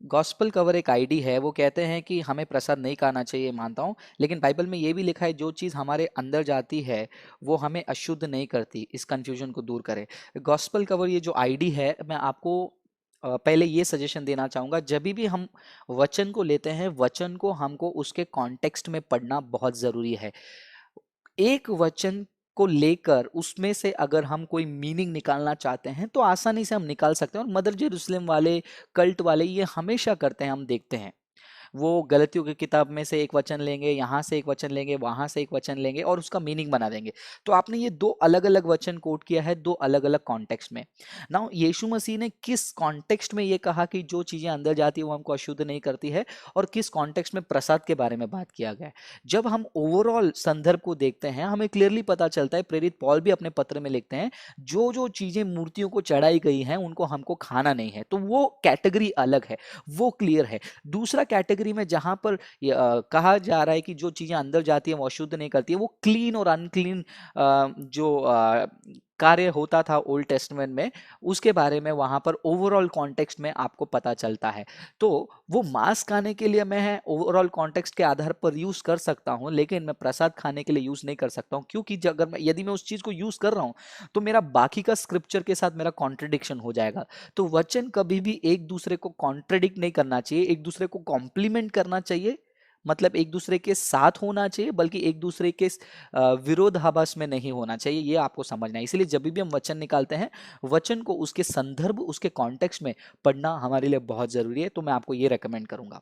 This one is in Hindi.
गॉस्पेल कवर एक आईडी है, वो कहते हैं कि हमें प्रसाद नहीं खाना चाहिए, मानता हूँ, लेकिन बाइबल में ये भी लिखा है जो चीज़ हमारे अंदर जाती है वो हमें अशुद्ध नहीं करती। इस कंफ्यूजन को दूर करें। गॉस्पेल कवर ये जो आईडी है, मैं आपको पहले ये सजेशन देना चाहूँगा, जब भी हम वचन को लेते हैं, वचन को हमको उसके कॉन्टेक्स्ट में पढ़ना बहुत ज़रूरी है। एक वचन को लेकर उसमें से अगर हम कोई मीनिंग निकालना चाहते हैं तो आसानी से हम निकाल सकते हैं, और मदर जेरूसलम वाले, कल्ट वाले ये हमेशा करते हैं, हम देखते हैं। वो गलतियों की किताब में से एक वचन लेंगे, यहाँ से एक वचन लेंगे, वहाँ से एक वचन लेंगे और उसका मीनिंग बना देंगे। तो आपने ये दो अलग अलग वचन कोट किया है, दो अलग अलग कॉन्टेक्स्ट में। नाउ यीशु मसीह ने किस कॉन्टेक्स्ट में ये कहा कि जो चीज़ें अंदर जाती है वो हमको अशुद्ध नहीं करती है, और किस कॉन्टेक्स्ट में प्रसाद के बारे में बात किया गया है। जब हम ओवरऑल संदर्भ को देखते हैं, हमें क्लियरली पता चलता है, प्रेरित पॉल भी अपने पत्र में लिखते हैं, जो जो चीज़ें मूर्तियों को चढ़ाई गई हैं उनको हमको खाना नहीं है। तो वो कैटेगरी अलग है, वो क्लियर है। दूसरा कैटेगरी में जहां पर कहा जा रहा है कि जो चीजें अंदर जाती है वो अशुद्ध नहीं करती है, वो क्लीन और अनक्लीन जो कार्य होता था ओल्ड टेस्टमेंट में, उसके बारे में वहां पर ओवरऑल कॉन्टेक्स्ट में आपको पता चलता है। तो वो मांस खाने के लिए मैं ओवरऑल कॉन्टेक्स्ट के आधार पर यूज कर सकता हूं, लेकिन मैं प्रसाद खाने के लिए यूज नहीं कर सकता हूं, क्योंकि अगर मैं, यदि मैं उस चीज को यूज कर रहा हूं तो मेरा बाकी का स्क्रिप्चर के साथ मेरा कॉन्ट्रडिक्शन हो जाएगा। तो वचन कभी भी एक दूसरे को कॉन्ट्रडिक्ट नहीं करना चाहिए, एक दूसरे को कॉम्प्लीमेंट करना चाहिए, मतलब एक दूसरे के साथ होना चाहिए, बल्कि एक दूसरे के विरोधाभास में नहीं होना चाहिए। ये आपको समझना है। इसलिए जब भी हम वचन निकालते हैं, वचन को उसके संदर्भ, उसके कॉन्टेक्स्ट में पढ़ना हमारे लिए बहुत जरूरी है। तो मैं आपको ये रेकमेंड करूंगा।